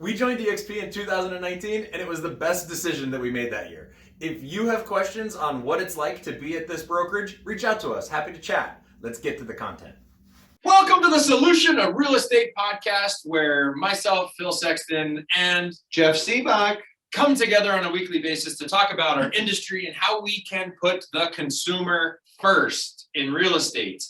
We joined EXP in 2019, and it was the best decision that we made that year. If you have questions on what it's like to be at this brokerage, reach out to us. Happy to chat. Let's get to the content. Welcome to the Solution of Real Estate podcast, where myself, Phil Sexton, and Jeff Sibbach come together on a weekly basis to talk about our industry and how we can put the consumer first in real estate.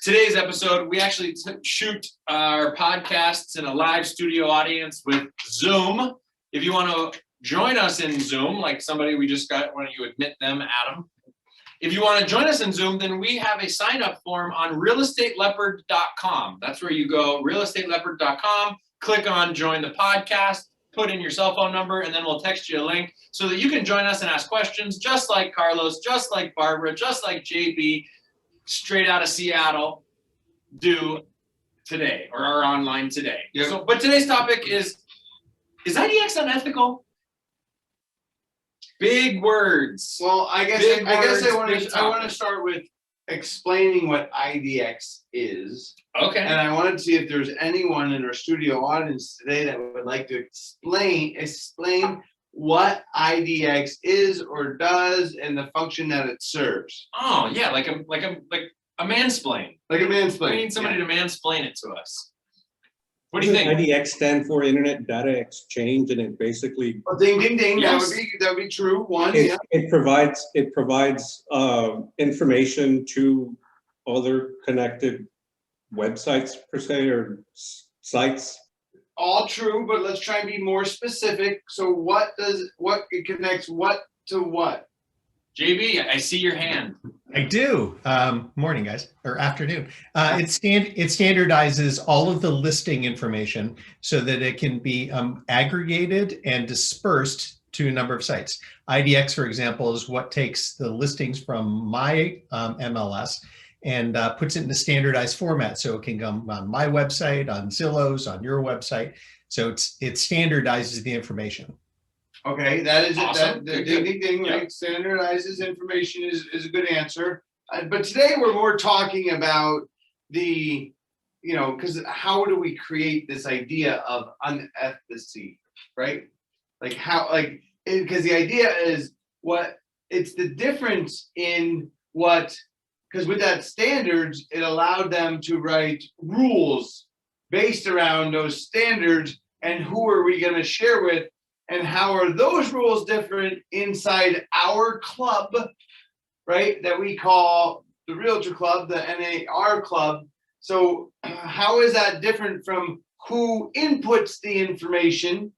Today's episode, we actually shoot our podcasts in a live studio audience with Zoom. If you want to join us in Zoom, like somebody we just got, why don't you admit them, Adam? If you want to join us in Zoom, then we have a sign-up form on realestateleopard.com. That's where you go, realestateleopard.com, click on join the podcast, put in your cell phone number, and then we'll text you a link so that you can join us and ask questions just like Carlos, just like Barbara, just like JB, straight out of Seattle, do today or are online today. Yep. So, but today's topic is IDX unethical? Big words. Well, I guess I want to start with explaining what IDX is. Okay. And I wanted to see if there's anyone in our studio audience today that would like to explain what IDX is or does and the function that it serves. Oh yeah, like a mansplain. Like a mansplain. We need somebody to mansplain it to us. What do Doesn't you think? IDX stand for Internet Data Exchange, and it basically Oh, ding ding ding. Yes. That would be true. One. it provides information to other connected websites per se, or sites. All true, but let's try and be more specific. So it connects what to what? JB, I see your hand. I do. Morning, guys, or afternoon. It standardizes all of the listing information so that it can be aggregated and dispersed to a number of sites. IDX, for example, is what takes the listings from my MLS and puts it in a standardized format, so it can come on my website, on Zillow's, on your website. So it standardizes the information. Okay, that is Awesome. it. Good. Ding, ding, ding, Yep. right? Standardizes information is a good answer. But today we're more talking about because how do we create this idea of unethicity, right? Like because the idea is it's the difference in because with that standards, it allowed them to write rules based around those standards and who are we going to share with. And how are those rules different inside our club, right? That we call the Realtor Club, the NAR Club. So how is that different from who inputs the information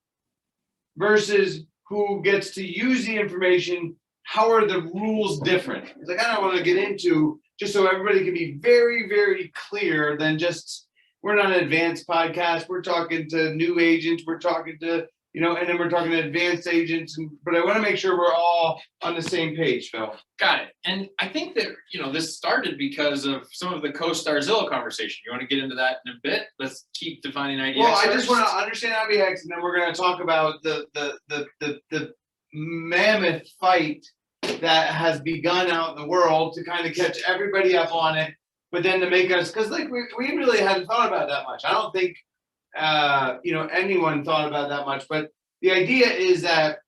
versus who gets to use the information? How are the rules different? Because I kind of want to get into, just so everybody can be very, very clear, than just, we're not an advanced podcast. We're talking to new agents. We're talking to and then we're talking to advanced agents, but I want to make sure we're all on the same page, Phil. Got it. And I think that, this started because of some of the co-star Zillow conversation. You want to get into that in a bit? Let's keep defining IDX. Well, I first. just want to understand IDX, and then we're going to talk about the mammoth fight that has begun out in the world to kind of catch everybody up on it, but then to make us, because we really hadn't thought about that much. I don't think anyone thought about that much, but the idea is that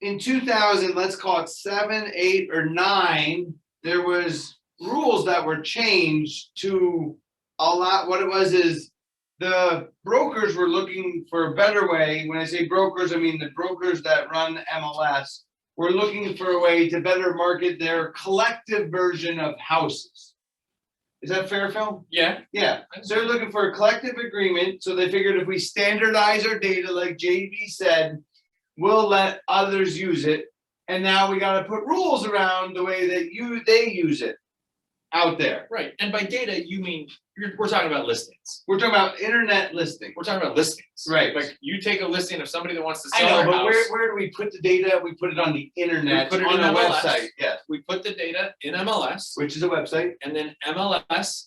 in 2000, let's call it 7, 8, or 9, there was rules that were changed to allow. What it was is the brokers were looking for a better way. When I say brokers, I mean the brokers that run MLS were looking for a way to better market their collective version of houses. Is that fair, Phil? Yeah. Yeah. So they're looking for a collective agreement. So they figured if we standardize our data, like JB said, we'll let others use it. And now we got to put rules around the way that they use it out there. Right. And by data, you mean we're talking about listings. We're talking about internet listing. We're talking about listings. Right. Like you take a listing of somebody that wants to I sell know, their but house. where do we put the data? We put it on the internet, We put it on in the MLS. website. Yes. We put the data in MLS, Which is a website. and then MLS,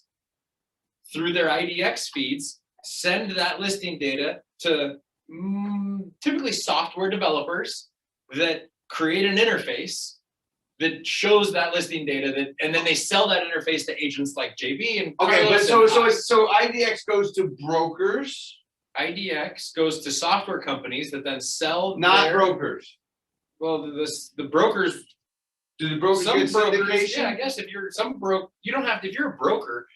through their IDX feeds, send that listing data to typically software developers that create an interface that shows that listing data, and then they sell that interface to agents like JB and Okay, Carlos but and us. so IDX goes to brokers IDX goes to software companies that then sell Not their, brokers. well, the brokers, Do the brokers some get brokers, syndication? yeah, I guess if you're you don't have to, if you're a broker,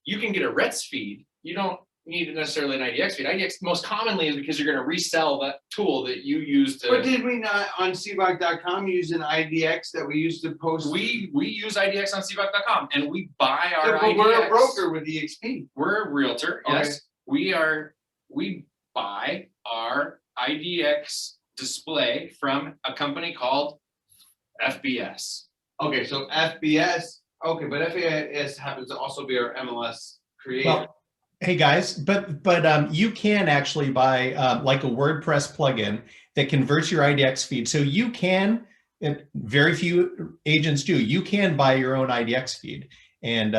you can get a RETS feed. You don't need necessarily an IDX feed. IDX most commonly is because you're going to resell that tool that you use to. But did we not on Sibbach.com use an IDX that we used to post? We use IDX on Sibbach.com and we buy our Yeah, but IDX. we're a broker with EXP. We're a realtor. Okay. Yes, we buy our IDX display from a company called FBS. Okay, so FBS. Okay, but FBS happens to also be our MLS creator. Well, hey guys, but you can actually buy like a WordPress plugin that converts your IDX feed. So you can, and very few agents do, you can buy your own IDX feed and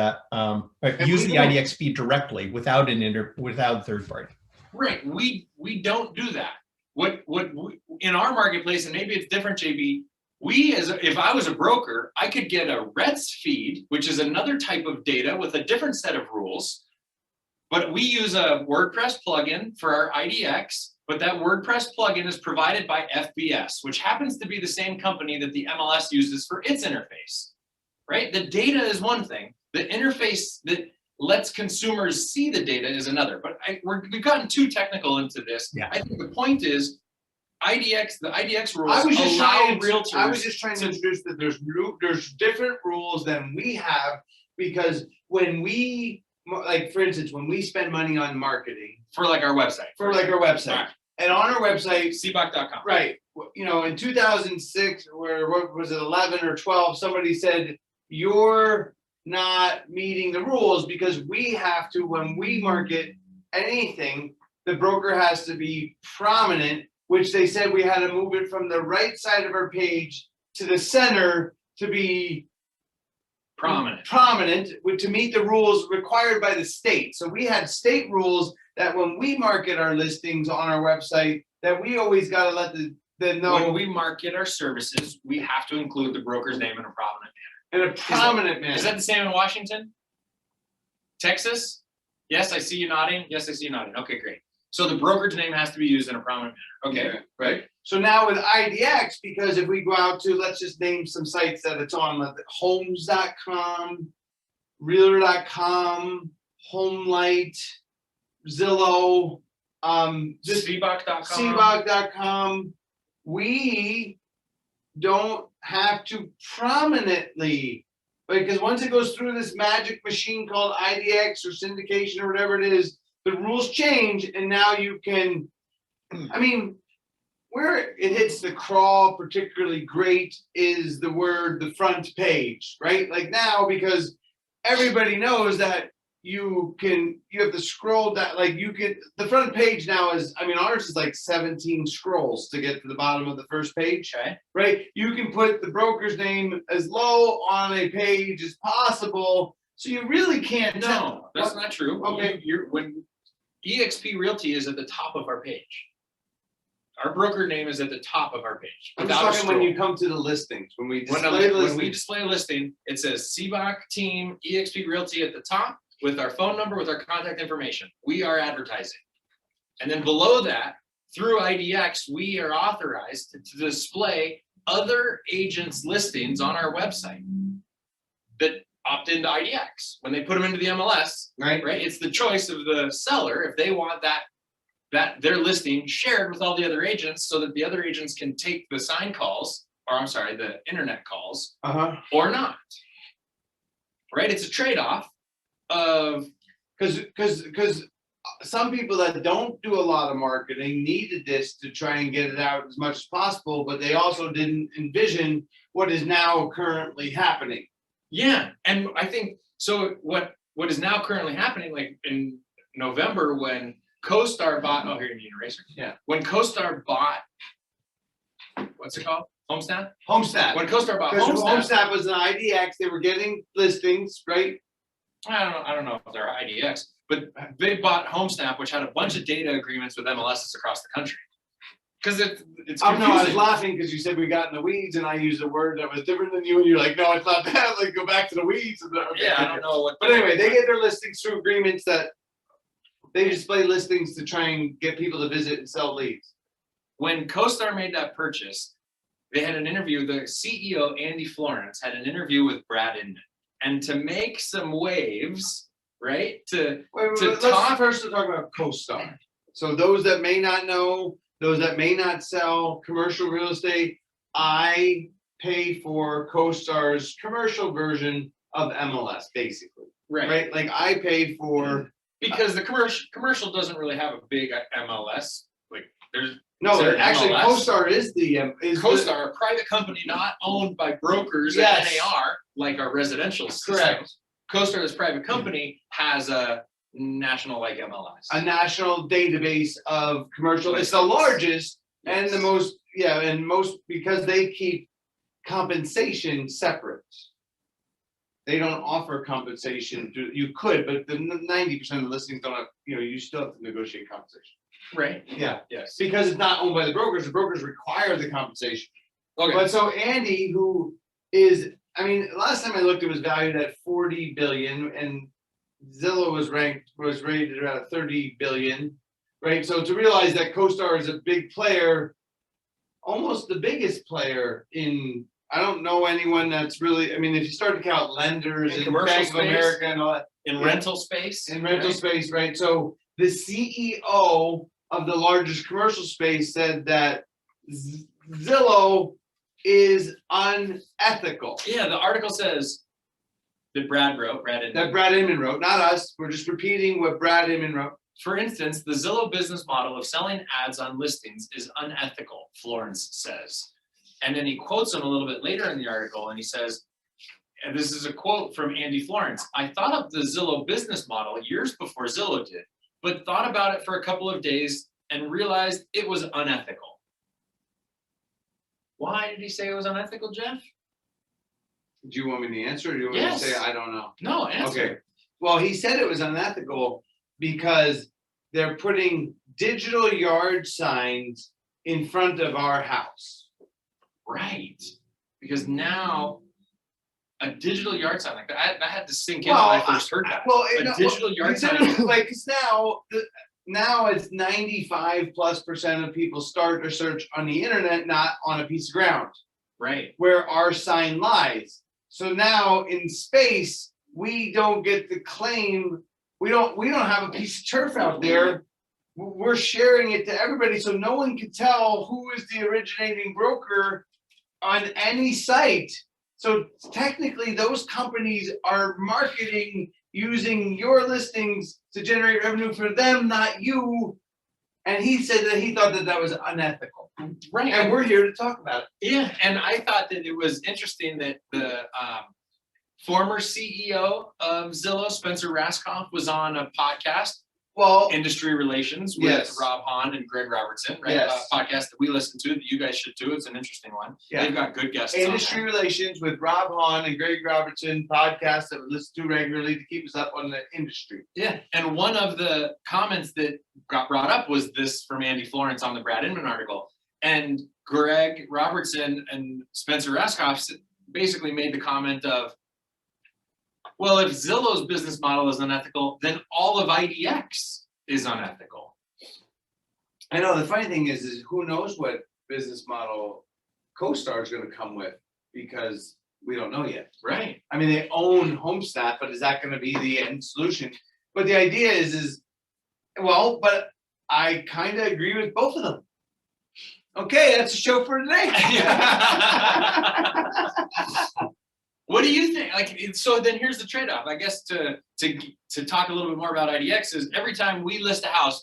use the IDX feed directly without without third party. Right. We don't do that. What in our marketplace, and maybe it's different, JB. If I was a broker, I could get a RETS feed, which is another type of data with a different set of rules. But we use a WordPress plugin for our IDX, but that WordPress plugin is provided by FBS, which happens to be the same company that the MLS uses for its interface, right? The data is one thing. The interface that lets consumers see the data is another. But we've gotten too technical into this. Yeah. I think the point is the IDX rules I was just allow trying realtors. to introduce that there's different rules than we have, because when we, like for instance, when we spend money on marketing For like our website. for like our website, Right. and on our website, Sibbach.com. right, you know, in 2006 or what was it, 11 or 12, somebody said you're not meeting the rules because we have to, when we market anything, the broker has to be prominent, which they said we had to move it from the right side of our page to the center to be Prominent. to meet the rules required by the state. So we had state rules that when we market our listings on our website, that we always got to let the know. When we market our services, we have to include the broker's name in a prominent in a prominent manner. manner. Is that the same in Washington? Texas? Yes, I see you nodding. Yes, I see you nodding. Okay, great. So the broker's name has to be used in a prominent manner. Okay, Yeah, right. So now with IDX, because if we go out to, let's just name some sites that it's on, like homes.com, realtor.com, HomeLight, Zillow, just Sibbach.com. Sibbach.com, we don't have to prominently, because once it goes through this magic machine called IDX or syndication or whatever it is, the rules change, and now you can, I mean, where it hits the crawl particularly great is the front page, right? Like now, because everybody knows that you have to scroll down, like the front page now is, I mean, ours is like 17 scrolls to get to the bottom of the first page, Okay. right? You can put the broker's name as low on a page as possible, so you really can't tell. No, that's not true. Okay. When EXP Realty is at the top of our page. Our broker name is at the top of our page. I'm without a just talking when scroll. you come to the listings, when we When display we listings. display a listing, it says Sibbach Team EXP Realty at the top with our phone number, with our contact information. We are advertising. And then below that, through IDX, we are authorized to display other agents' listings on our website that opt into IDX. When they put them into the MLS, Right. it's the choice of the seller if they want that their listing shared with all the other agents so that the other agents can take the sign calls, or I'm sorry, the internet calls, or not. Right? It's a trade-off of Because some people that don't do a lot of marketing needed this to try and get it out as much as possible, but they also didn't envision what is now currently happening. yeah. And I think so what is now currently happening, like in November when CoStar bought, oh, here you need an eraser. Yeah. When CoStar bought, what's it called? Homesnap? Homestat. When CoStar bought Because Homesnap, Homestat was an IDX, they were getting listings, right? I don't know if they're IDX, but they bought Homesnap, which had a bunch of data agreements with MLSs across the country. Because it's Oh no, I was confusing. laughing because you said we got in the weeds, and I used a word that was different than you, and you're like, no, it's not that. Like, go back to the weeds. And okay. Yeah, I don't know what. But anyway, they get their listings through agreements that They display listings to try and get people to visit and sell leads. When CoStar made that purchase, they had an interview, the CEO, Andy Florence, had an interview with Brad Inman. And to make some waves, right? Let's first talk about CoStar. So those that may not know, those that may not sell commercial real estate, I pay for CoStar's commercial version of MLS, basically. Right? Like I pay for because the commercial doesn't really have a big MLS. Like there's actually MLS? CoStar is CoStar, a private company not owned by brokers and NAR like our residential system. Correct. CoStar, this private company, has a national like MLS. A national database of commercial. It's the largest and the most, because they keep compensation separate. They don't offer compensation. You could, but the 90% of the listings don't have, you still have to negotiate compensation. Right. Yeah. Yes. Because it's not owned by the brokers require the compensation. Okay. But so Andy, who is, last time I looked, it was valued at 40 billion, and Zillow was rated around 30 billion, right? So to realize that CoStar is a big player, almost the biggest player in, I don't know anyone that's really, if you start to count lenders and Bank of America and all that. In rental space. In rental space, right? So the CEO of the largest commercial space said that Zillow is unethical. Yeah, the article says that Brad Inman. That Brad Inman wrote, not us. We're just repeating what Brad Inman wrote. For instance, the Zillow business model of selling ads on listings is unethical, Florence says. And then he quotes him a little bit later in the article, and he says, and this is a quote from Andy Florence, "I thought of the Zillow business model years before Zillow did, but thought about it for a couple of days and realized it was unethical." Why did he say it was unethical, Jeff? Do you want me to answer, or do you want me to say I don't know? No, answer. Okay. Well, he said it was unethical because they're putting digital yard signs in front of our house. Right. Because now a digital yard sign like that, I had to sink in when I first heard that. A digital yard sign. Like, now it's 95+% of people start a search on the internet, not on a piece of ground. Right. Where our sign lies. So now in space, we don't get the claim. We don't have a piece of turf out there. We're sharing it to everybody, so no one can tell who is the originating broker on any site. So technically, those companies are marketing using your listings to generate revenue for them, not you. And he said that he thought that was unethical. Right. And we're here to talk about it. Yeah, and I thought that it was interesting that the former CEO of Zillow, Spencer Raskoff, was on a podcast. Well, Industry Relations with Rob Hahn and Greg Robertson, right? Yes. A podcast that we listen to that you guys should too. It's an interesting one. Yeah. They've got good guests. Industry Relations with Rob Hahn and Greg Robertson, podcast that we listen to regularly to keep us up on the industry. Yeah, and one of the comments that got brought up was this from Andy Florence on the Brad Inman article. And Greg Robertson and Spencer Raskoff basically made the comment of, well, if Zillow's business model is unethical, then all of IDX is unethical. I know. The funny thing is who knows what business model CoStar is going to come with, because we don't know yet. Right. They own HomeSnap, but is that going to be the end solution? But the idea but I kind of agree with both of them. Okay, that's a show for today. What do you think? So then here's the trade-off. I guess to talk a little bit more about IDX is every time we list a house,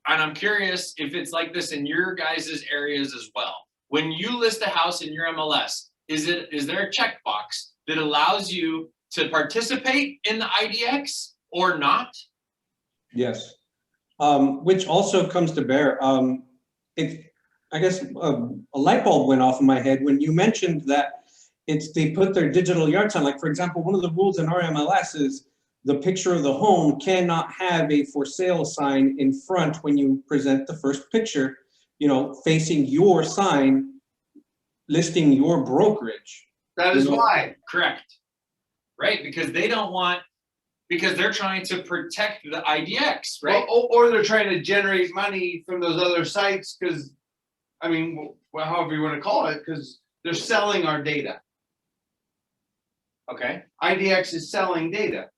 and I'm curious if it's like this in your guys' areas as well. When you list a house in your MLS, is there a checkbox that allows you to participate in the IDX or not? Yes, which also comes to bear. I guess a light bulb went off in my head when you mentioned that they put their digital yard sign. Like, for example, one of the rules in our MLS is the picture of the home cannot have a for sale sign in front when you present the first picture, facing your sign, listing your brokerage. That is why. Correct. Right, because they don't want because they're trying to protect the IDX, right? Well, or they're trying to generate money from those other sites because, I mean, well, however you want to call it, because they're selling our data. Okay. IDX is selling data.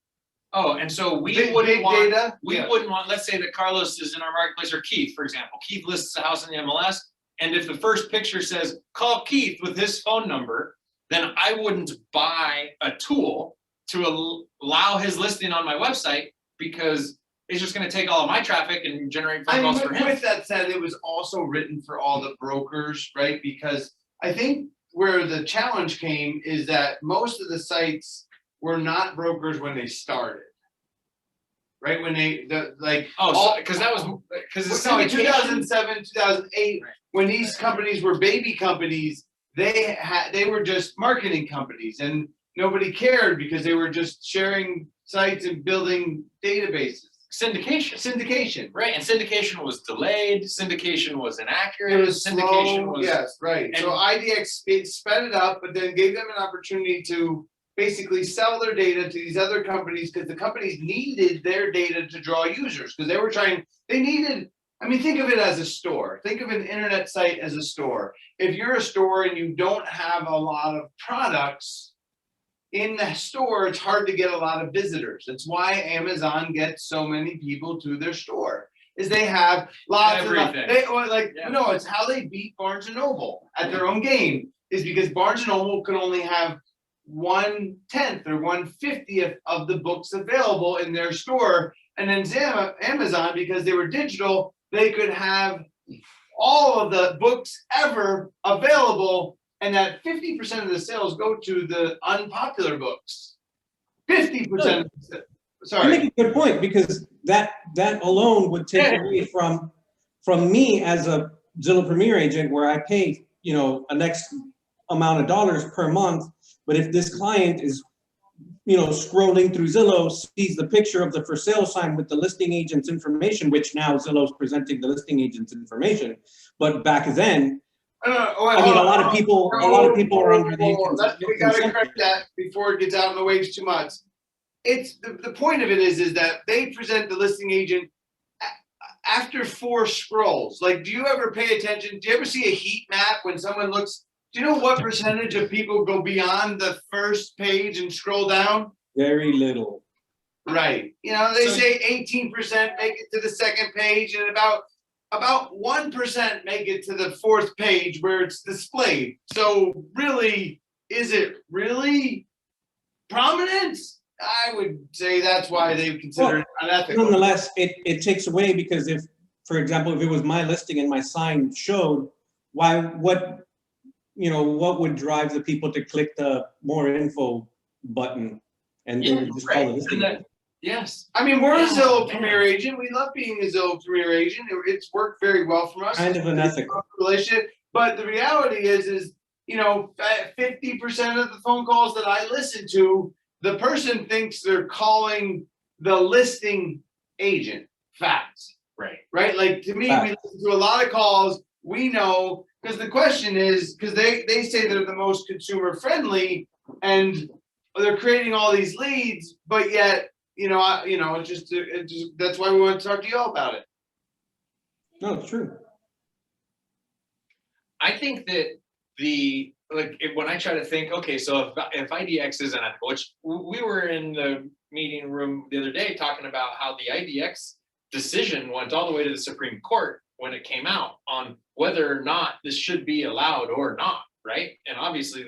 Oh, and so we Big wouldn't want, data. we Yeah. wouldn't want, let's say that Carlos is in our marketplace, or Keith, for example. Keith lists a house in the MLS, and if the first picture says, call Keith with his phone number, then I wouldn't buy a tool to allow his listing on my website, because it's just gonna take all of my traffic and generate phone I calls mean, for him. with that said, it was also written for all the brokers, right? Because I think where the challenge came is that most of the sites were not brokers when they started. Right, when they, Because that was, because it's no, in syndication. 2007, 2008, Right. when these companies were baby companies, they were just marketing companies, and nobody cared because they were just sharing sites and building databases. Syndication. Right, and syndication was delayed, syndication was inaccurate, It was syndication slow, was. yes, right. and- So IDX sped it up, but then gave them an opportunity to basically sell their data to these other companies, because the companies needed their data to draw users, because they needed, I mean, think of it as a store. Think of an internet site as a store. If you're a store and you don't have a lot of products in the store, it's hard to get a lot of visitors. That's why Amazon gets so many people to their store, is they have lots Everything. No, it's how they beat Barnes and Noble at their own game, is because Barnes and Noble could only have 1/10 or 1/50th of the books available in their store, and then Amazon, because they were digital, they could have all of the books ever available, and that 50% of the sales go to the unpopular books. 50%. You Sorry. make a good point, because that alone would take away from me as a Zillow Premier agent, where I pay, an X amount of dollars per month. But if this client is, scrolling through Zillow, sees the picture of the for sale sign with the listing agent's information, which now Zillow's presenting the listing agent's information. But back then, a lot of people are under the We gotta correct that before it gets out in the waves too much. It's the point of it is that they present the listing agent after 4 scrolls. Like, do you ever pay attention? Do you ever see a heat map when someone looks? Do you know what percentage of people go beyond the first page and scroll down? Very little. Right. They say 18% make it to the second page, and about 1% make it to the 4th page where it's displayed. So really, is it really prominent? I would say that's why they consider it unethical. Nonetheless, it takes away, because if, for example, if it was my listing and my sign showed, what would drive the people to click the more info button and they would just call it listing? Yes. I mean, we're a Zillow Premier agent. We love being a Zillow Premier agent. It's worked very well for us. Kind of unethical. Relationship. But the reality is 50% of the phone calls that I listen to, the person thinks they're calling the listing agent. Facts. Right? Like, to me, we listen to a lot of calls. We know, because the question is, because they say they're the most consumer friendly, and they're creating all these leads, but yet, it's just that's why we want to talk to you all about it. No, it's true. I think that when I try to think, okay, so if IDX is unethical, which we were in the meeting room the other day talking about how the IDX decision went all the way to the Supreme Court when it came out on whether or not this should be allowed or not, right? And obviously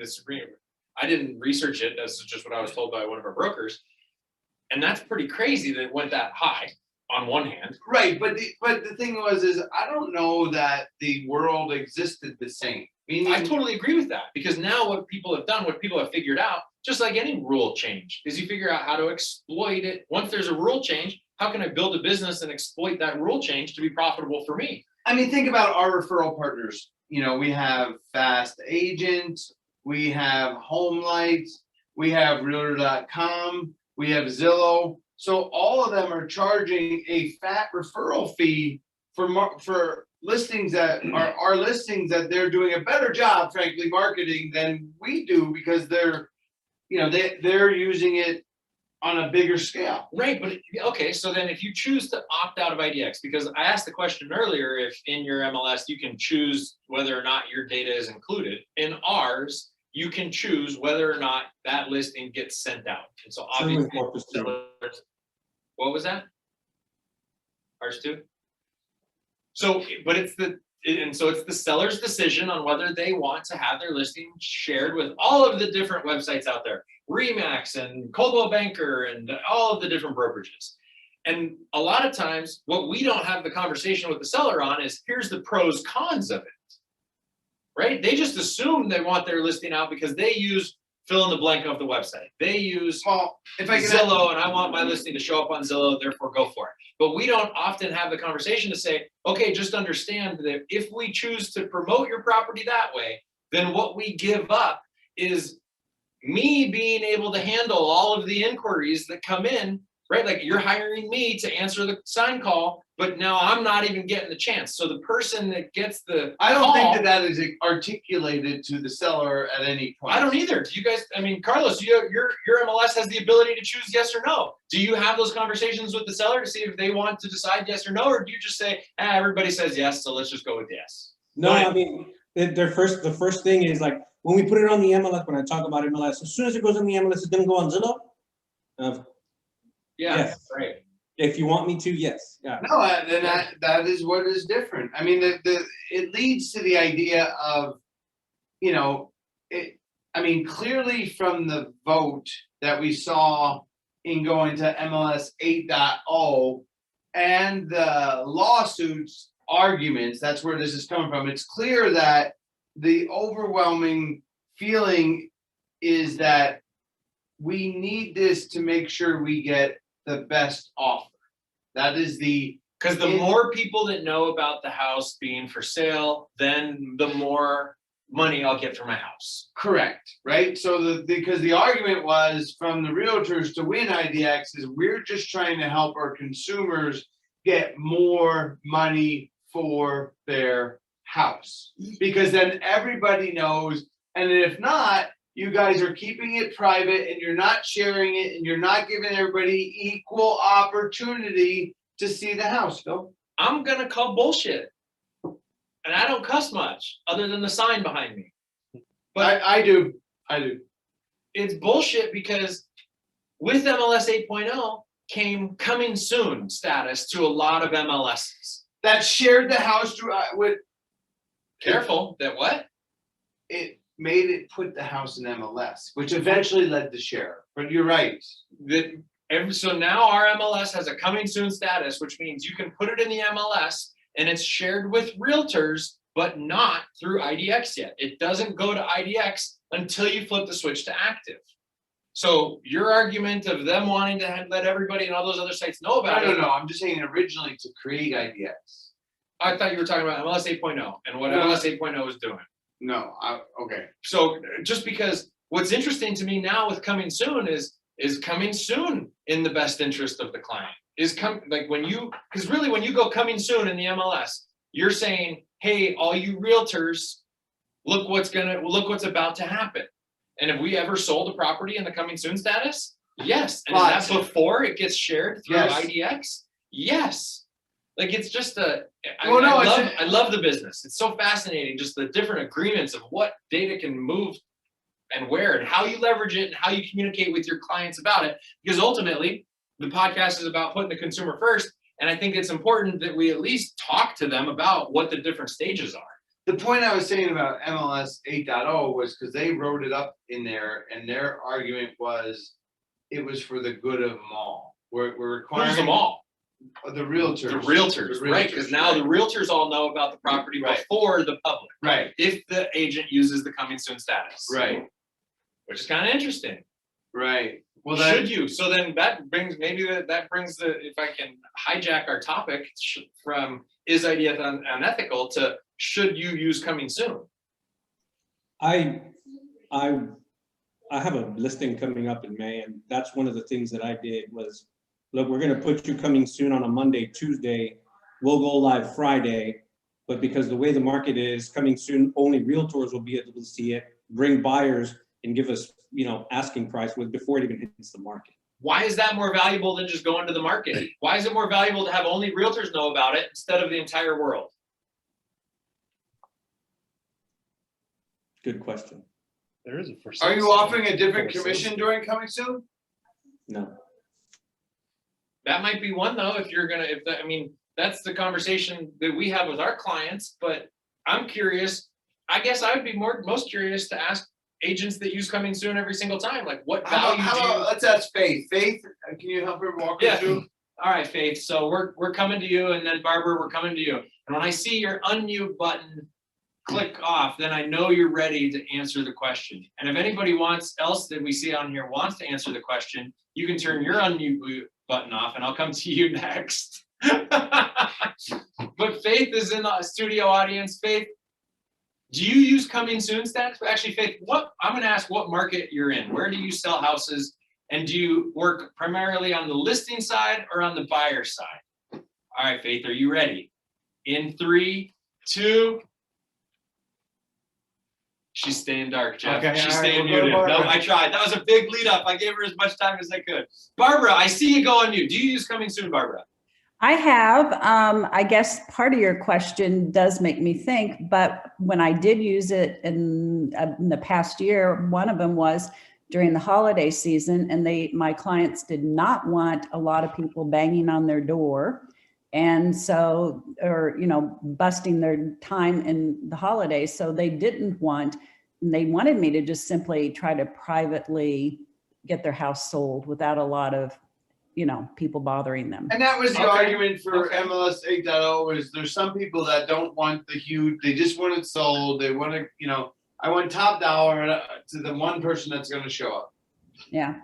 I didn't research it, that's just what I was told by one of our brokers. And that's pretty crazy that it went that high on one hand. Right, but the thing is I don't know that the world existed the same. I totally agree with that, because now what people have figured out, just like any rule change, is you figure out how to exploit it. Once there's a rule change, how can I build a business and exploit that rule change to be profitable for me? I mean, think about our referral partners. We have Fast Agent, we have HomeLight, we have Realtor.com, we have Zillow. So all of them are charging a fat referral fee for listings that are our listings that they're doing a better job, frankly, marketing than we do, because they're using it on a bigger scale. Right, but okay, so then if you choose to opt out of IDX, because I asked the question earlier, if in your MLS you can choose whether or not your data is included. In ours, you can choose whether or not that listing gets sent out. And so True in obviously, Corpus too. what was that? Ours too? So, but it's the seller's decision on whether they want to have their listing shared with all of the different websites out there, Remax and Coldwell Banker and all of the different brokerages. And a lot of times what we don't have the conversation with the seller on is here's the pros, cons of it, right? They just assume they want their listing out because they use fill in the blank of the website. They use If I can Zillow and I want my listing to show up on Zillow, therefore go for it. But we don't often have the conversation to say, okay, just understand that if we choose to promote your property that way, then what we give up is me being able to handle all of the inquiries that come in, right? Like you're hiring me to answer the sign call, but now I'm not even getting the chance. So the person that gets the I don't call, think that is articulated to the seller at any point. I don't either. Do you guys, I mean, Carlos, your MLS has the ability to choose yes or no. Do you have those conversations with the seller to see if they want to decide yes or no? Or do you just say, everybody says yes, so let's just go with yes? No, I mean, the first thing is like, when we put it on the MLS, when I talk about MLS, as soon as it goes on the MLS, it's gonna go on Zillow? Yeah, Yes. right. If you want me to, yes, yeah. No, then that is what is different. I mean, it leads to the idea of, you know, I mean, clearly from the vote that we saw in going to MLS 8.0 and the lawsuits arguments, that's where this is coming from. It's clear that the overwhelming feeling is that we need this to make sure we get the best offer. That is because the more people that know about the house being for sale, then the more money I'll get for my house. correct, right? So because the argument was from the realtors to win IDX is we're just trying to help our consumers get more money for their house. Because then everybody knows, and if not, you guys are keeping it private and you're not sharing it and you're not giving everybody equal opportunity to see the house, Phil. I'm gonna call bullshit. And I don't cuss much other than the sign behind me. But I do. it's bullshit because with MLS 8.0 came coming soon status to a lot of MLSs. That shared the house with Careful that what? it made it put the house in MLS, which eventually led to share. But you're right. So now our MLS has a coming soon status, which means you can put it in the MLS and it's shared with realtors, but not through IDX yet. It doesn't go to IDX until you flip the switch to active. So your argument of them wanting to let everybody and all those other sites know about it. No. I'm just saying originally to create IDX. I thought you were talking about MLS 8.0 and what MLS 8.0 is doing. No, okay. So just because what's interesting to me now with coming soon is coming soon in the best interest of the client. Because really when you go coming soon in the MLS, you're saying, hey, all you realtors, look what's about to happen. And have we ever sold a property in the coming soon status? Yes. And is that before it gets shared through IDX? Yes. Like it's just I love the business. It's so fascinating, just the different agreements of what data can move and where and how you leverage it and how you communicate with your clients about it. Because ultimately, the podcast is about putting the consumer first. And I think it's important that we at least talk to them about what the different stages are. The point I was saying about MLS 8.0 was because they wrote it up in there and their argument was it was for the good of them all. We're requiring them all. The realtors. The realtors, right? Because now the realtors all know about the property before the public. Right. If the agent uses the coming soon status. Right. Which is kind of interesting. Right. Well, should you? So then that brings if I can hijack our topic from is IDX unethical to should you use coming soon? I have a listing coming up in May, and that's one of the things that I did was, look, we're going to put you coming soon on a Monday, Tuesday. We'll go live Friday, but because the way the market is coming soon, only realtors will be able to see it, bring buyers and give us, asking price before it even hits the market. Why is that more valuable than just going to the market? Why is it more valuable to have only realtors know about it instead of the entire world? Good question. There is a for Are you sale offering a sign different for commission sale. during coming soon? No. That might be one though, if you're gonna, I mean, that's the conversation that we have with our clients, but I'm curious. I guess I would be most curious to ask agents that use coming soon every single time, like what value do you? Let's ask Faith. Faith, can you help her walk us through? All right, Faith. So we're coming to you, and then Barbara, we're coming to you. And when I see your unmute button click off, then I know you're ready to answer the question. And if anybody else that we see on here wants to answer the question, you can turn your unmute button off, and I'll come to you next. But Faith is in the studio audience. Faith, do you use coming soon stats? Actually, Faith, I'm going to ask what market you're in. Where do you sell houses? And do you work primarily on the listing side or on the buyer side? All right, Faith, are you ready? In 3, 2. She's staying dark, Jeff. Okay, She's all right, staying we'll go to muted. No, Barbara. I tried. That was a big lead up. I gave her as much time as I could. Barbara, I see you go on mute. Do you use coming soon, Barbara? I have. I guess part of your question does make me think, but when I did use it in the past year, one of them was during the holiday season, and my clients did not want a lot of people banging on their door. And so, or, busting their time in the holidays. So they wanted me to just simply try to privately get their house sold without a lot of, people bothering them. And that was the Okay. argument for Okay. MLS 8.0 is there's some people that don't want the huge, they just want it sold. They want to, I want top dollar to the one person that's going to show up. Yeah.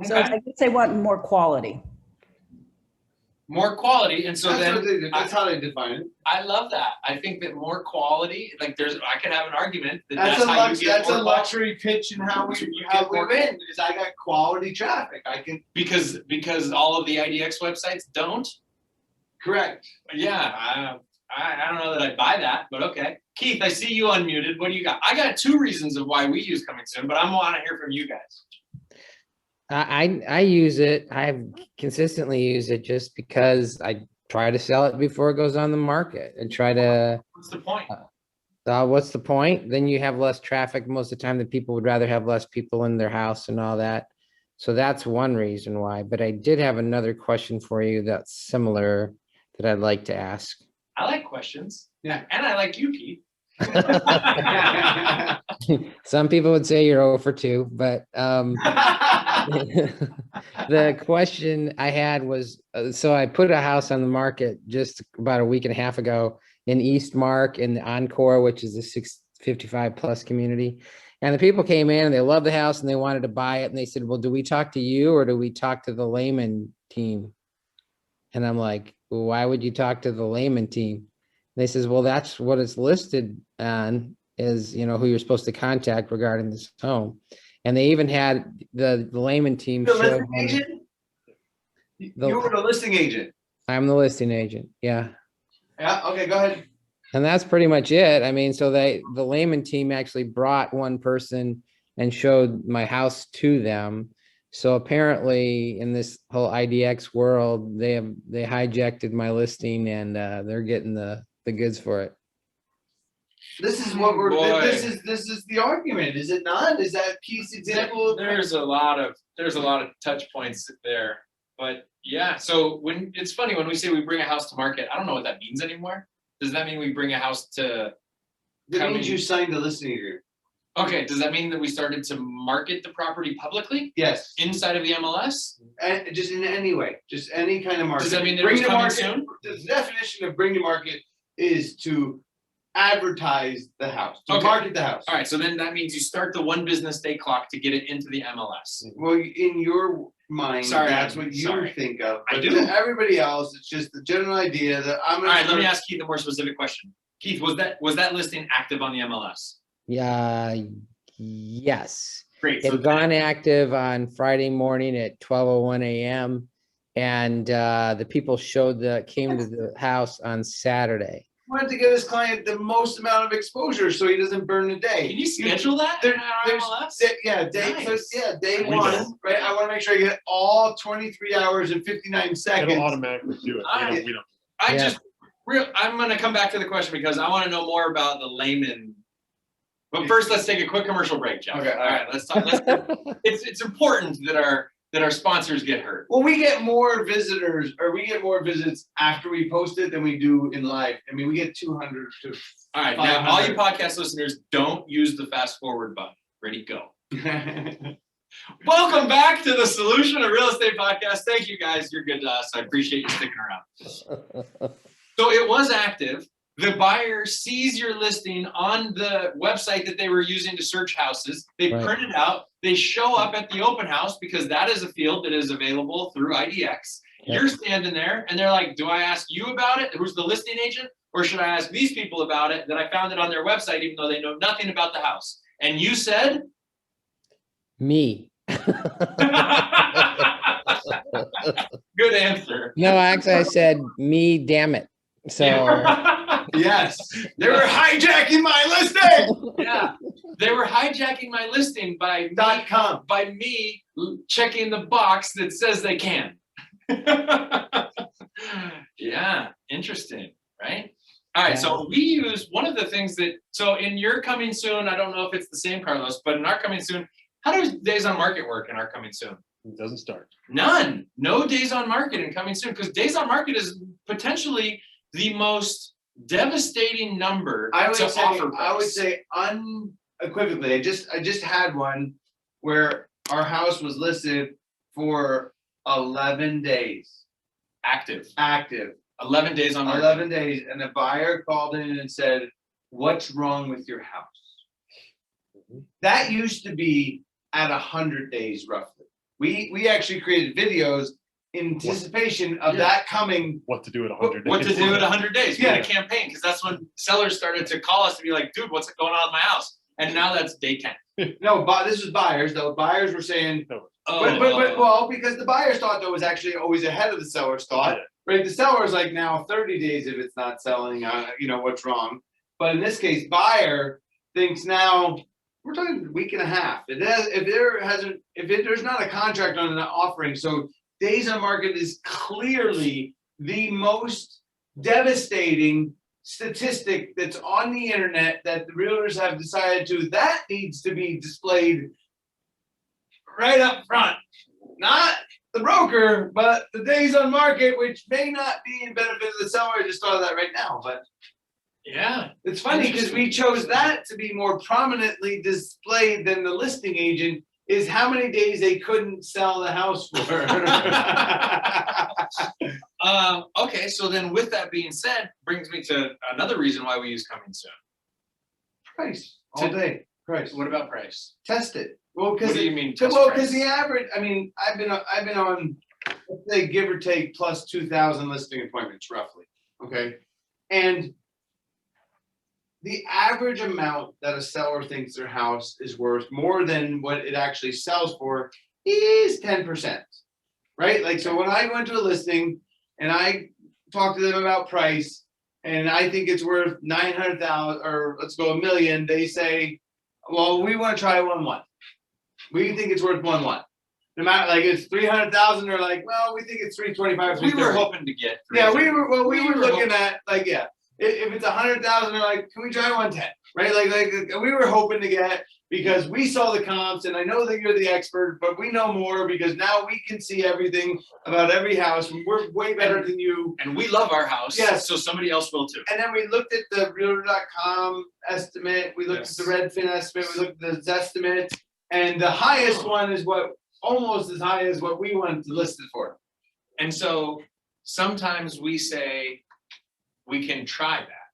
So Okay. I guess they want more quality. More quality. And so That's how they define it. I love that. I think that more quality, like I could have an argument that That's how you get that's more a luxury pitch in how we win. Is I got quality traffic. I can because all of the IDX websites don't. correct. Yeah, I don't know that I'd buy that, but okay. Keith, I see you unmuted. What do you got? I got 2 reasons of why we use coming soon, but I want to hear from you guys. I use it. I've consistently used it just because I try to sell it before it goes on the market and try to. What's the point? What's the point? Then you have less traffic most of the time. That people would rather have less people in their house and all that. So that's one reason why. But I did have another question for you that's similar that I'd like to ask. I like questions. Yeah. And I like you, Keith. Some people would say you're 0 for 2, but the question I had was, so I put a house on the market just about a week and a half ago in East Mark in the Encore, which is a 655 plus community. And the people came in and they loved the house and they wanted to buy it. And they said, well, do we talk to you or do we talk to the layman team? And I'm like, well, why would you talk to the layman team? And they says, well, that's what it's listed on is, who you're supposed to contact regarding this home. And they even had the layman team. The listing agent? You were the listing agent. I'm the listing agent. Yeah. Yeah. Okay. Go ahead. And that's pretty much it. I mean, so the layman team actually brought one person and showed my house to them. So apparently in this whole IDX world, they hijacked my listing and they're getting the goods for it. This is what we're. Boy. This is the argument, is it not? Is that Keith's example? There's a lot of touch points there, but yeah. So when it's funny when we say we bring a house to market, I don't know what that means anymore. Does that mean we bring a house to? That means you signed the listing agreement. Okay. Does that mean that we started to market the property publicly Yes. inside of the MLS? And just in any way, just any kind of market. Does that mean that it bring was to coming market? soon? The definition of bring to market is to advertise the house, to Okay. market the house. All right. So then that means you start the 1 business day clock to get it into the MLS. Well, in your mind, Sorry, that's what you sorry. think of. I But do. to everybody else, it's just the general idea that I'm All gonna. right. Let me ask Keith a more specific question. Keith, was that listing active on the MLS? Yeah. Yes. Great. It had gone active on Friday morning at 12:01 a.m. And the people came to the house on Saturday. wanted to get his client the most amount of exposure so he doesn't burn a day. Can you schedule that? There- in there's- MLS? Day Nice. day We one, don't. right? I want to make sure I get all 23 hours and 59 seconds. It'll automatically do it. We don't. I'm gonna come back to the question because I want to know more about the layman. But first, let's take a quick commercial break, Jeff. Okay, All right, let's talk. It's important that our sponsors get heard. Well, we get more visitors, or we get more visits after we post it than we do in live. I mean, we get 200 to. All right, now all you podcast listeners, don't use the fast forward button. Ready, go. Welcome back to the Solution of Real Estate podcast. Thank you guys. You're good to us. I appreciate you sticking around. So it was active. The buyer sees your listing on the website that they were using to search houses. They Right. print it out. They show up at the open house because that is a field that is available through IDX. Yep. You're standing there and they're like, do I ask you about it? Who's the listing agent? Or should I ask these people about it that I found it on their website, even though they know nothing about the house? And you said, Me. good answer. No, actually, I said me, damn it. So Yes, they were hijacking my listing. Yeah, they were hijacking my listing by .com. me checking the box that says they can. Yeah, interesting, right? All right, so we use one of the things that, so in your coming soon, I don't know if it's the same, Carlos, but in our coming soon, how does days on market work in our coming soon? It doesn't start. None, no days on market in coming soon, because days on market is potentially the most devastating number I to offer would price. say unequivocally. I just had one where our house was listed for 11 days active. 11 days on market. 11 days, and the buyer called in and said, "What's wrong with your house?" That used to be at 100 days roughly. We actually created videos in anticipation of that coming. What to do at 100 days. What to do at 100 days? We Yeah. had a campaign because that's when sellers started to call us to be like, dude, what's going on with my house? And now that's day 10. No, but this was buyers. Though buyers were saying, but well, because the buyers thought that was actually always ahead of the seller's thought. Right, the seller's like now 30 days if it's not selling, what's wrong. But in this case, buyer thinks now we're talking a week and a half. If there's not a contract on an offering, so days on market is clearly the most devastating statistic that's on the internet that the realtors have decided that needs to be displayed right up front. Not the broker, but the days on market, which may not be in benefit of the seller. I just thought of that right now, but yeah, it's funny because we chose that to be more prominently displayed than the listing agent is how many days they couldn't sell the house for. Okay, so then with that being said, brings me to another reason why we use coming soon. Price all day. Price. What about price? Test it. Well, What because do you mean? test because price? the average. I mean, I've been on, let's say, give or take, plus 2,000 listing appointments, roughly. Okay, and the average amount that a seller thinks their house is worth more than what it actually sells for is 10%. Right? Like, so when I go into a listing and I talk to them about price, and I think it's worth 900,000, or let's go $1 million, they say, well, we want to try 1.1. We think it's worth 1.1. No matter, like, it's 300,000, they're like, well, we think it's 325. We were hoping to get. Yeah, we were looking hoping. at, like, yeah, if it's 100,000, they're like, can we try 110? Right? Like we were hoping to get, because we saw the comps, and I know that you're the expert, but we know more because now we can see everything about every house, and we're way better than you. And we love our house. Yes. So somebody else will too. And then we looked at the Realtor.com estimate, we looked at the Redfin estimate, we looked at the Zestimate, and the highest one is almost as high as what we wanted to list it for. And so sometimes we say we can try that.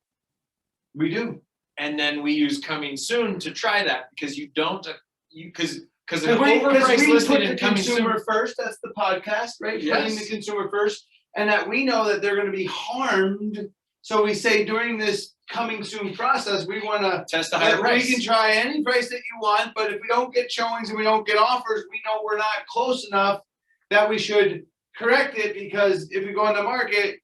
We do. And then we use coming soon to try that because you don't, because an Because overpriced we listing put the and coming soon. consumer first, that's the podcast, right? Yes. Putting the consumer first, and that we know that they're gonna be harmed. So we say during this coming soon process, we wanna, Test the higher we price. can try any price that you want, but if we don't get showings and we don't get offers, we know we're not close enough that we should correct it, because if we go on the market,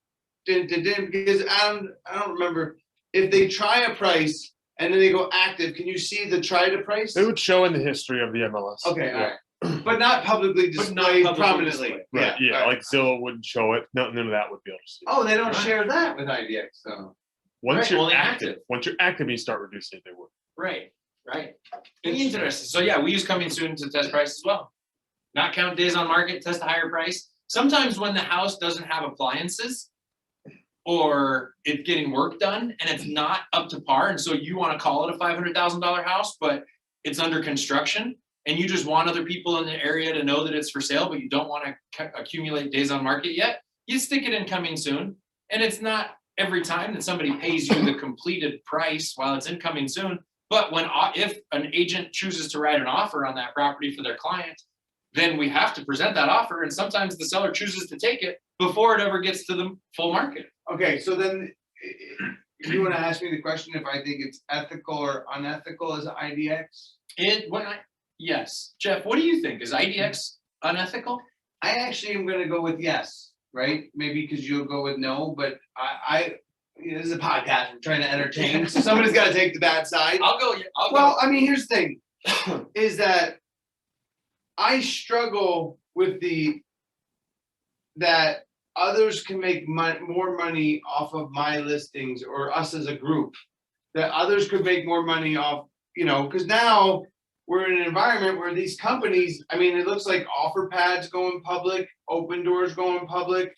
because I don't remember, if they try a price and then they go active, can you see the try to price? It would show in the history of the MLS. Okay, Yeah. all right. But not publicly But not displayed publicly prominently. displayed. Right. Yeah. all right. Like Zillow wouldn't show it. None of that would be able to see. Oh, they don't Right. share that with IDX, so. Once Right, you're only active, active. once you're active, you start reducing it. They would. Right. Interesting. So yeah, we use coming soon to test price as well. Not count days on market, test a higher price. Sometimes when the house doesn't have appliances or it's getting work done and it's not up to par, and so you want to call it a $500,000 house, but it's under construction, and you just want other people in the area to know that it's for sale, but you don't want to accumulate days on market yet, you stick it in coming soon. And it's not every time that somebody pays you the completed price while it's in coming soon. But if an agent chooses to write an offer on that property for their client, then we have to present that offer. And sometimes the seller chooses to take it before it ever gets to the full market. Okay, so then you want to ask me the question if I think it's ethical or unethical as IDX? Yes. Jeff, what do you think? Is IDX unethical? I actually am gonna go with yes, right? Maybe because you'll go with no, but this is a podcast, we're trying to entertain, so somebody's gotta take the bad side. I'll go. Well, I mean, here's the thing, is that I struggle with that others can make more money off of my listings or us as a group. That others could make more money off, because now we're in an environment where these companies, I mean, it looks like OfferPad's going public, Open Doors going public,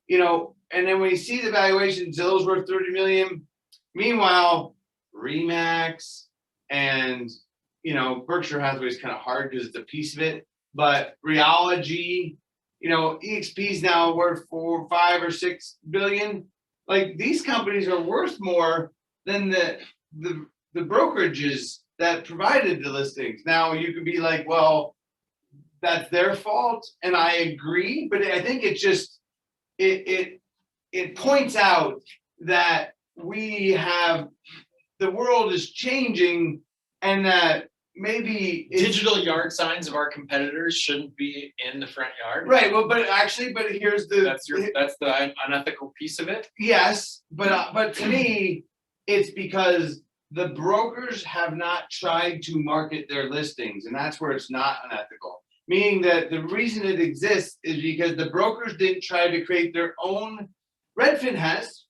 and then when you see the valuation, Zillow's worth 30 million. Meanwhile, Remax and Berkshire Hathaway is kind of hard because it's a piece of it, but Realogy, EXP's now worth 4, 5, or 6 billion. Like, these companies are worth more than the brokerages that provided the listings. Now you could be like, well, that's their fault, and I agree, but I think it just it points out that the world is changing, and that maybe digital yard signs of our competitors shouldn't be in the front yard. Right. Well, but here's that's the unethical piece of it. Yes, but to me, it's because the brokers have not tried to market their listings, and that's where it's not unethical. Meaning that the reason it exists is because the brokers didn't try to create their own. Redfin has,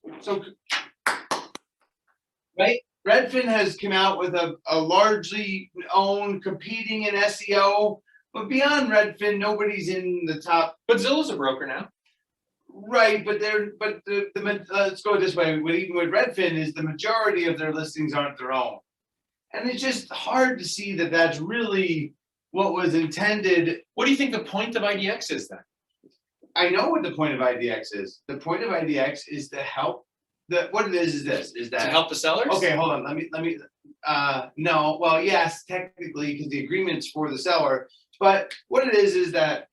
right? Redfin has come out with a largely owned, competing in SEO, but beyond Redfin, nobody's in the top. But Zillow's a broker now. Right, but let's go this way. Even with Redfin, is the majority of their listings aren't their own, and it's just hard to see that that's really what was intended. What do you think the point of IDX is then? I know what the point of IDX is. The point of IDX is to help. What it is that to help the sellers? Okay, hold on. Let me. No. Well, yes, technically, because the agreement's for the seller. But what it is that.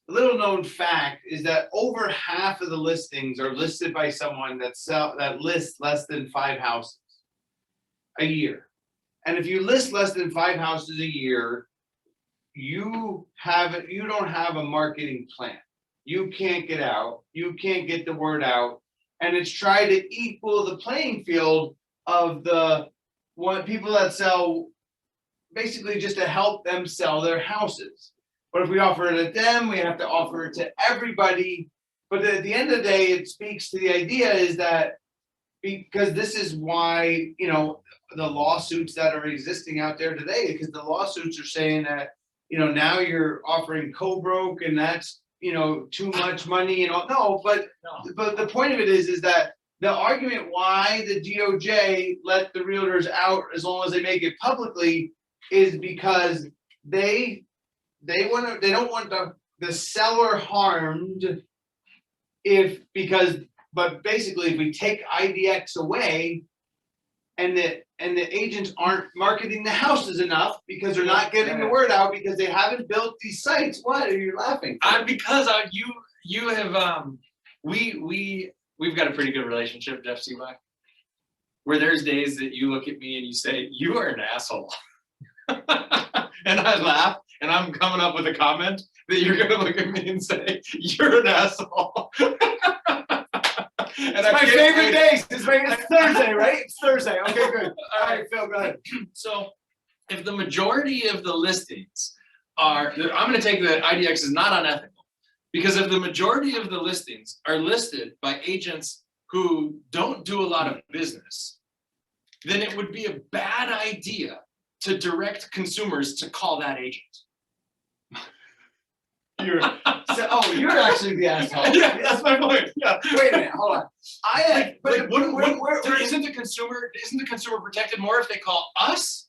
A little known fact is that over half of the listings are listed by someone that lists less than 5 houses a year. And if you list less than 5 houses a year, you don't have a marketing plan. You can't get out. You can't get the word out. And it's try to equal the playing field of people that sell, basically just to help them sell their houses. But if we offer it to them, we have to offer it to everybody. But at the end of the day, it speaks to the idea is that because this is why, the lawsuits that are existing out there today, because the lawsuits are saying that, now you're offering co-broke and that's, too much money, no, but the point of it is that the argument why the DOJ let the realtors out as long as they make it publicly is because they don't want the seller harmed but basically if we take IDX away and the agents aren't marketing the houses enough because they're not getting the word out because they haven't built these sites. What are you laughing? Because you have we've got a pretty good relationship, Jeff Sibbach, where there's days that you look at me and you say, you are an asshole. And I laugh, and I'm coming up with a comment that you're going to look at me and say, you're an asshole. And It's my favorite day. It's Thursday, right? It's Thursday. Okay, good. All right, Phil, go ahead. So if the majority of the listings are, I'm going to take the IDX is not unethical, because if the majority of the listings are listed by agents who don't do a lot of business, then it would be a bad idea to direct consumers to call that agent. You're actually the asshole. Yeah, that's my point. Yeah. Wait a minute, hold on. Isn't the consumer protected more if they call us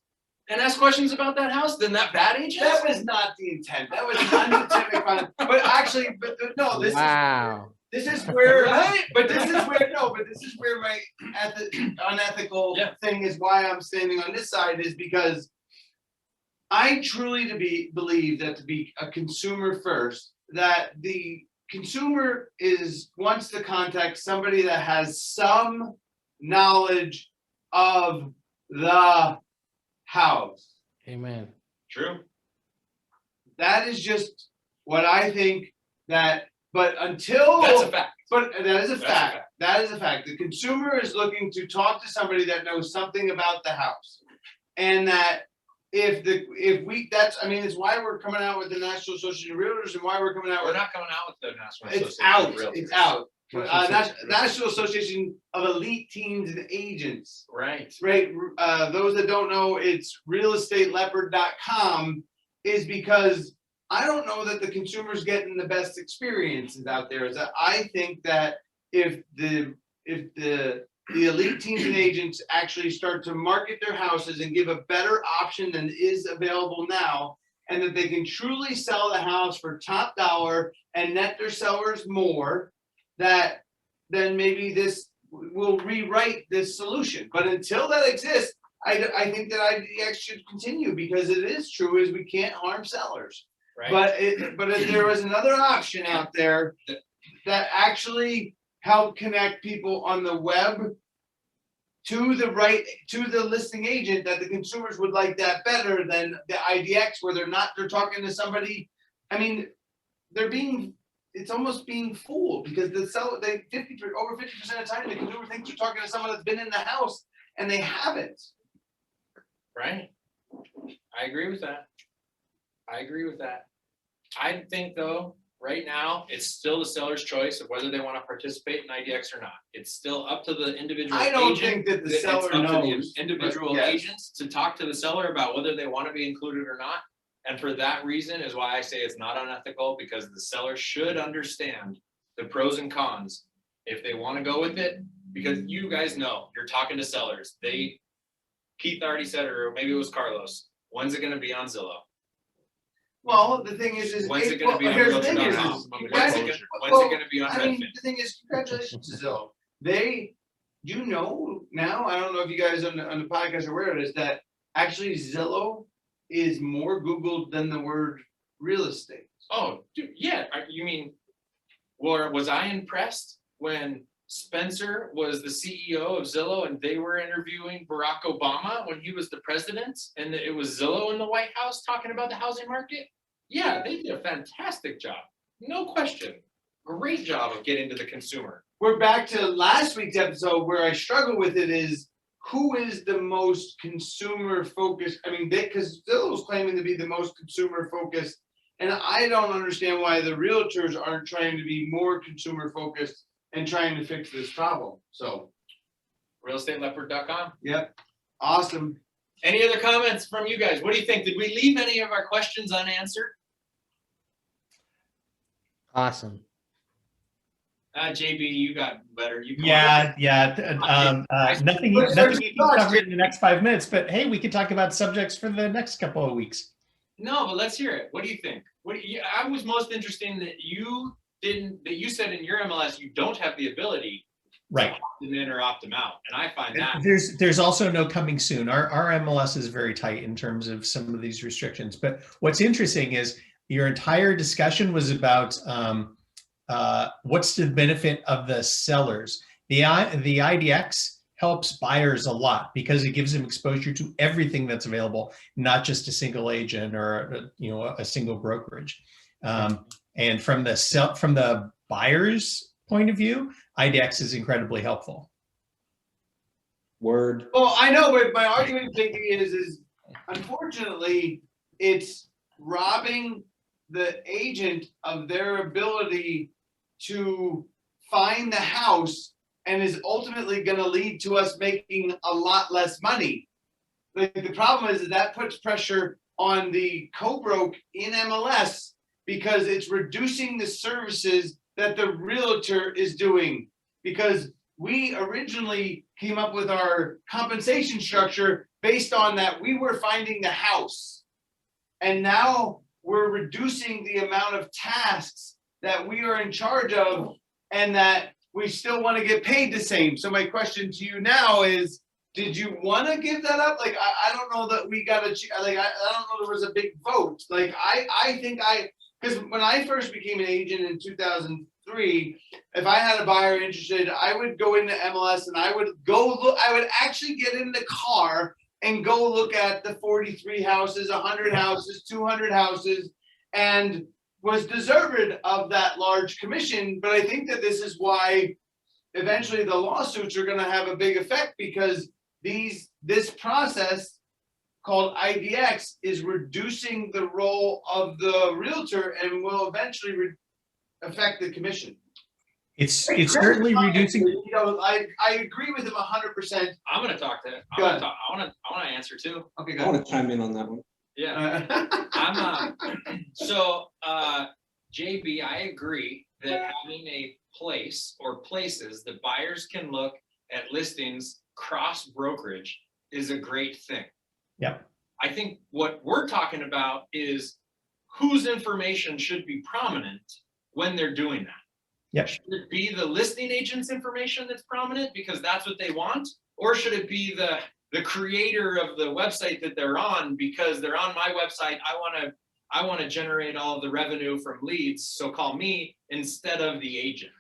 and ask questions about that house than that bad agent? That was not the intent. That was an unintended comment. But actually, no, Wow. this is where, Right? but this is where my unethical thing is. Why I'm standing on this side is because I truly believe that to be a consumer first, that the consumer wants to contact somebody that has some knowledge of the house. Amen. True. That is just what I think but until That's a fact. But that is a That's a fact. fact. That is a fact. The consumer is looking to talk to somebody that knows something about the house. And that it's why we're coming out with the National Association of Realtors and why we're coming out We're with not coming out with the National it's Association out. of Realtors. It's out. National National Association of Elite Teams and Agents. Right. Right. Those that don't know, it's realestateleopard.com, is because I don't know that the consumer's getting the best experiences out there. Is that I think that if the elite teams and agents actually start to market their houses and give a better option than is available now, and that they can truly sell the house for top dollar and net their sellers more, that then maybe this will rewrite this solution. But until that exists, I think that IDX should continue, because it is true is we can't harm sellers. Right. But if there was another option out there that actually help connect people on the web to the listing agent, that the consumers would like that better than the IDX, where they're talking to somebody. I mean, it's almost being fooled, because over 50% of the time the consumer thinks you're talking to someone that's been in the house and they haven't. Right. I agree with that. I think though, right now, it's still the seller's choice of whether they want to participate in IDX or not. It's still up to the individual agent. I don't think that the seller knows. The individual but yes. agents to talk to the seller about whether they want to be included or not. And for that reason is why I say it's not unethical, because the seller should understand the pros and cons if they want to go with it. Because you guys know, you're talking to sellers. Keith already said, or maybe it was Carlos, when's it going to be on Zillow? Well, the thing is When's it going to be on Realtor.com? When's it going to be on Redfin? The thing is, congratulations to Zillow. Now, I don't know if you guys on the podcast are aware of this, that actually Zillow is more Googled than the word real estate. Oh, dude, yeah. You mean, was I impressed when Spencer was the CEO of Zillow and they were interviewing Barack Obama when he was the president, and it was Zillow in the White House talking about the housing market? Yeah, they did a fantastic job. No question. Great job of getting to the consumer. We're back to last week's episode where I struggle with it is, who is the most consumer focused? I mean, because Zillow's claiming to be the most consumer focused, and I don't understand why the realtors aren't trying to be more consumer focused and trying to fix this problem. So, realestateleopard.com. Yep. Awesome. Any other comments from you guys? What do you think? Did we leave any of our questions unanswered? Awesome. JB, you got better. Nothing you can cover in the next 5 minutes, but hey, we can talk about subjects for the next couple of weeks. No, but let's hear it. What do you think? I was most interested in that you said in your MLS you don't have the ability right to opt them in or opt them out, and I find that there's also no coming soon. Our MLS is very tight in terms of some of these restrictions. But what's interesting is your entire discussion was about what's the benefit of the sellers. The IDX helps buyers a lot because it gives them exposure to everything that's available, not just a single agent or a single brokerage. And from the buyer's point of view, IDX is incredibly helpful. Word. Well, I know, but my argument thinking is unfortunately, it's robbing the agent of their ability to find the house, and is ultimately going to lead to us making a lot less money. Like, the problem is that puts pressure on the co-broke in MLS because it's reducing the services that the realtor is doing. Because we originally came up with our compensation structure based on that we were finding the house. And now we're reducing the amount of tasks that we are in charge of, and that we still want to get paid the same. So my question to you now is, did you want to give that up? Like, I don't know that we got to, like, I don't know there was a big vote. Like, I think because when I first became an agent in 2003, if I had a buyer interested, I would go into MLS and I would go look, I would actually get in the car and go look at the 43 houses, 100 houses, 200 houses, and was deserved of that large commission. But I think that this is why eventually the lawsuits are going to have a big effect, because this process called IDX is reducing the role of the realtor and will eventually affect the commission. It's certainly reducing. You know, I agree with him 100%. I'm gonna talk to. Go ahead. I wanna answer too. Okay, I go want to chime in on that one. Yeah. I'm so JB, I agree that having a place or places that buyers can look at listings cross brokerage is a great thing. Yep. I think what we're talking about is whose information should be prominent when they're doing that. Yep. Should it be the listing agent's information that's prominent because that's what they want? Or should it be the creator of the website that they're on because they're on my website? I want to generate all of the revenue from leads, so call me instead of the agent.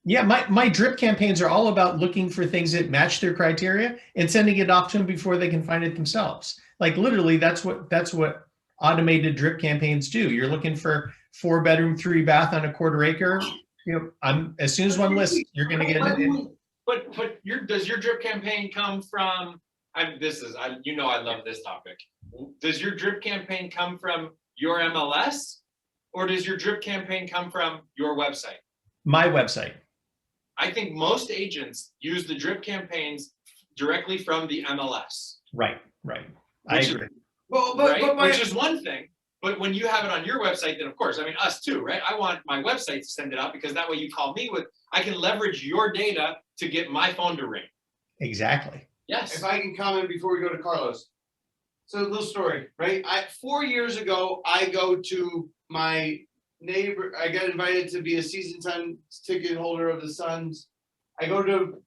Yeah, my drip campaigns are all about looking for things that match their criteria and sending it off to them before they can find it themselves. Like, literally, that's what automated drip campaigns do. You're looking for 4-bedroom, 3-bath on a quarter acre. You know, as soon as one lists, you're going to get it. But does your drip campaign come from? I love this topic. Does your drip campaign come from your MLS, or does your drip campaign come from your website? My website. I think most agents use the drip campaigns directly from the MLS. Right. I agree. Which is one thing. But when you have it on your website, then of course, I mean, us too, right? I want my website to send it out because that way you call me I can leverage your data to get my phone to ring. Exactly. Yes. If I can comment before we go to Carlos. So a little story, right? 4 years ago, I go to my neighbor. I got invited to be a season ticket holder of the Suns. I go to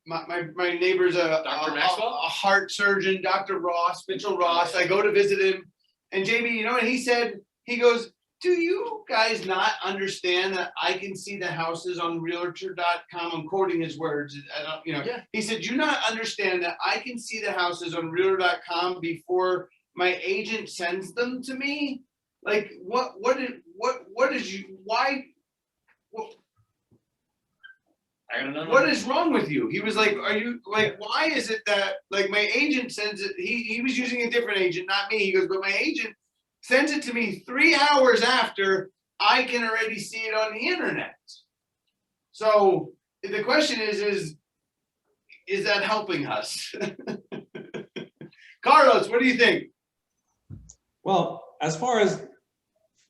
my neighbor's a heart surgeon, Dr. Ross, Mitchell Ross. I go to visit him. And JB, you know what he said? He goes, do you guys not understand that I can see the houses on realtor.com? I'm quoting his words. Yeah. He said, do you not understand that I can see the houses on realtor.com before my agent sends them to me? Like, why? I don't know. What is wrong with you? He was like, are you like, why is it that like my agent sends it? He was using a different agent, not me. He goes, but my agent sends it to me 3 hours after I can already see it on the internet. So the question is that helping us? Carlos, what do you think? Well, as far as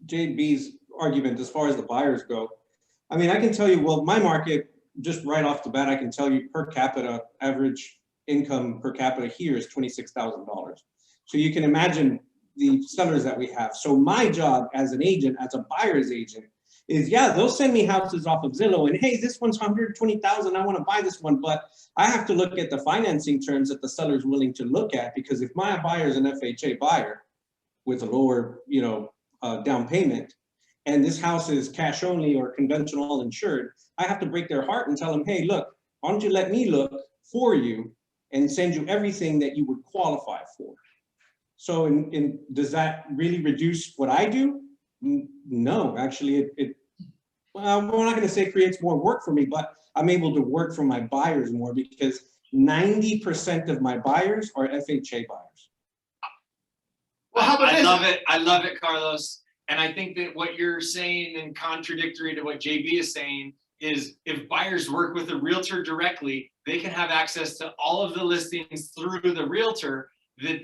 JB's argument, as far as the buyers go, I mean, I can tell you, well, my market, just right off the bat, I can tell you per capita, average income per capita here is $26,000. So you can imagine the sellers that we have. So my job as an agent, as a buyer's agent, is they'll send me houses off of Zillow and hey, this one's 120,000. I want to buy this one, but I have to look at the financing terms that the seller's willing to look at, because if my buyer is an FHA buyer with a lower, down payment, and this house is cash only or conventional insured, I have to break their heart and tell them, hey, look, why don't you let me look for you and send you everything that you would qualify for? So does that really reduce what I do? No, actually, Well, we're not gonna say it creates more work for me, but I'm able to work for my buyers more because 90% of my buyers are FHA buyers. Well, how about I this? love it. I love it, Carlos. And I think that what you're saying, and contradictory to what JB is saying, is if buyers work with a realtor directly, they can have access to all of the listings through the realtor that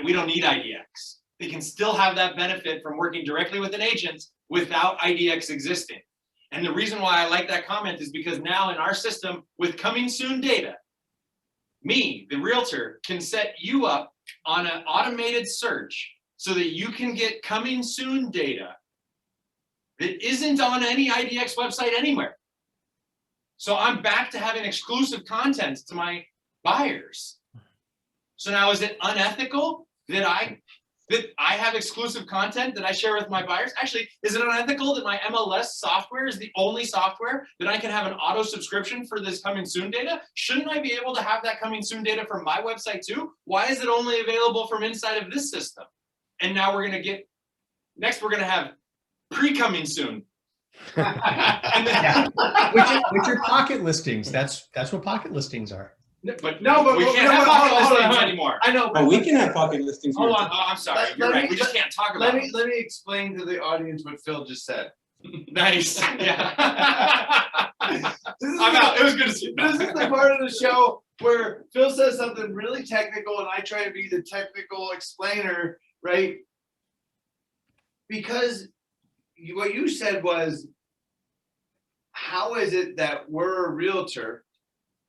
we don't need IDX. They can still have that benefit from working directly with an agent without IDX existing. And the reason why I like that comment is because now in our system with coming soon data, me, the realtor, can set you up on an automated search so that you can get coming soon data that isn't on any IDX website anywhere. So I'm back to having exclusive content to my buyers. So now is it unethical that I have exclusive content that I share with my buyers? Actually, is it unethical that my MLS software is the only software that I can have an auto subscription for this coming soon data? Shouldn't I be able to have that coming soon data from my website too? Why is it only available from inside of this system? And now we're gonna have pre-coming soon. And then, Which are pocket listings. That's what pocket listings are. but No, but we no, can't no, have hold pocket on, hold listings on. anymore. I know, Oh, but we can have pocket listings here. Hold on. Oh, I'm sorry. You're right. We just can't talk about it. let me explain to the audience what Phil just said. Nice. Yeah. This is I'm the- out. It was good to see you. This is the part of the show where Phil says something really technical and I try to be the technical explainer, right? Because what you said was, how is it that we're a realtor,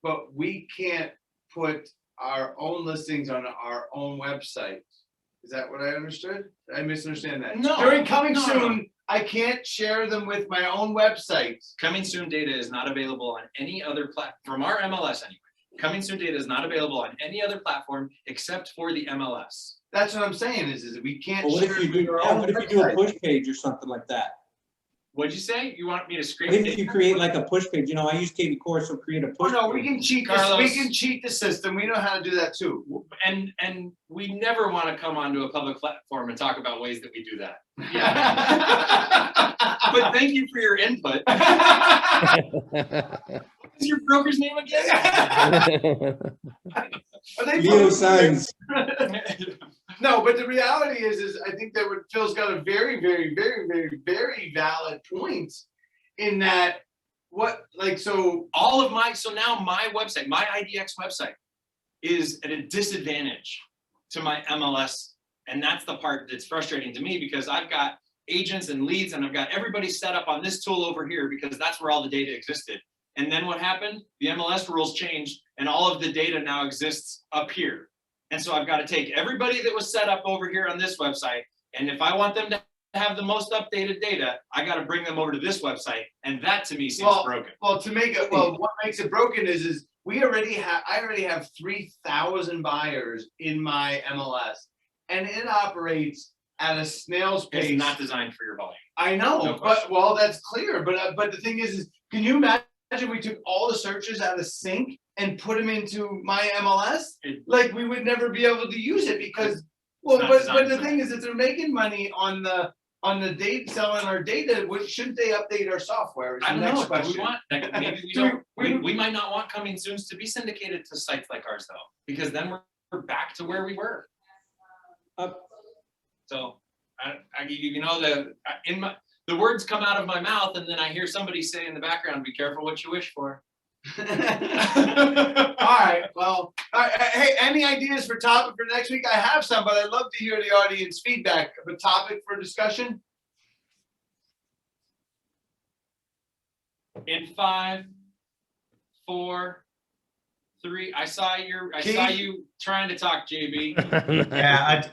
but we can't put our own listings on our own website? Is that what I understood? Did I misunderstand that? No. During coming No, soon, no. I can't share them with my own website. Coming soon data is not available on any other platform from our MLS anyway. Coming soon data is not available on any other platform except for the MLS. That's what I'm saying is we can't Well, what share if you it with do, our yeah, own what if you do a website. push page or something like that? What'd you say? You want me to scrape What if data? you create like a push page? You know, I use KB Core, so create a Oh push no, we page. can cheat Carlos. we can cheat the system. We know how to do that too. And we never want to come onto a public platform and talk about ways that we do that. But thank you for your input. What's your broker's name again? Are they Leo both- Signs. No, but the reality is I think that what Phil's got a very, very, very, very, very valid point in that so Now my website, my IDX website is at a disadvantage to my MLS. And that's the part that's frustrating to me because I've got agents and leads and I've got everybody set up on this tool over here because that's where all the data existed. And then what happened? The MLS rules changed and all of the data now exists up here. And so I've got to take everybody that was set up over here on this website. And if I want them to have the most updated data, I got to bring them over to this website. And that to me seems broken. Well, what makes it broken is I already have 3,000 buyers in my MLS and it operates at a snail's pace. It's not designed for your volume. I know, No but question. well, that's clear. But the thing is, can you imagine we took all the searches out of sync and put them into my MLS? Like we would never be able to use it because, well, not but designed the for thing that. is, if they're making money on the data, selling our data, shouldn't they update our software? Is I the don't know. next Do we question. want, maybe we Do we- don't. We might not want coming soons to be syndicated to sites like ours though, because then we're back to where we were. So the words come out of my mouth and then I hear somebody say in the background, be careful what you wish for. All right. Well, hey, any ideas for topic for next week? I have some, but I'd love to hear the audience feedback of a topic for discussion. In 5, 4, 3, I saw you trying to talk, JB. Yeah,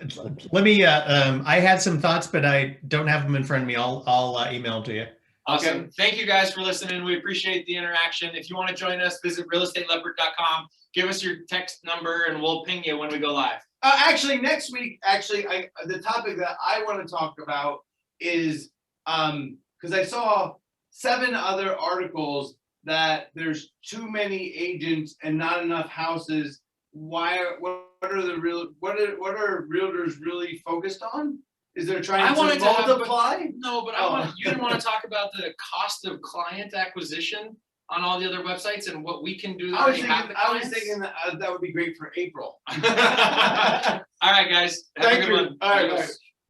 let me. I had some thoughts, but I don't have them in front of me. I'll email them to you. Awesome. Okay. Thank you guys for listening. We appreciate the interaction. If you want to join us, visit realestateleopard.com. Give us your text number and we'll ping you when we go live. Actually, next week, the topic that I want to talk about is because I saw 7 other articles that there's too many agents and not enough houses. What are realtors really focused on? Is there trying I to wanted to have- multiply? No, but you didn't want to talk about the cost of client acquisition on all the other websites and what we can do. that I was already have thinking, the clients? that would be great for April. All right, guys. Have a Thank good you. one. All right, Adios. bye.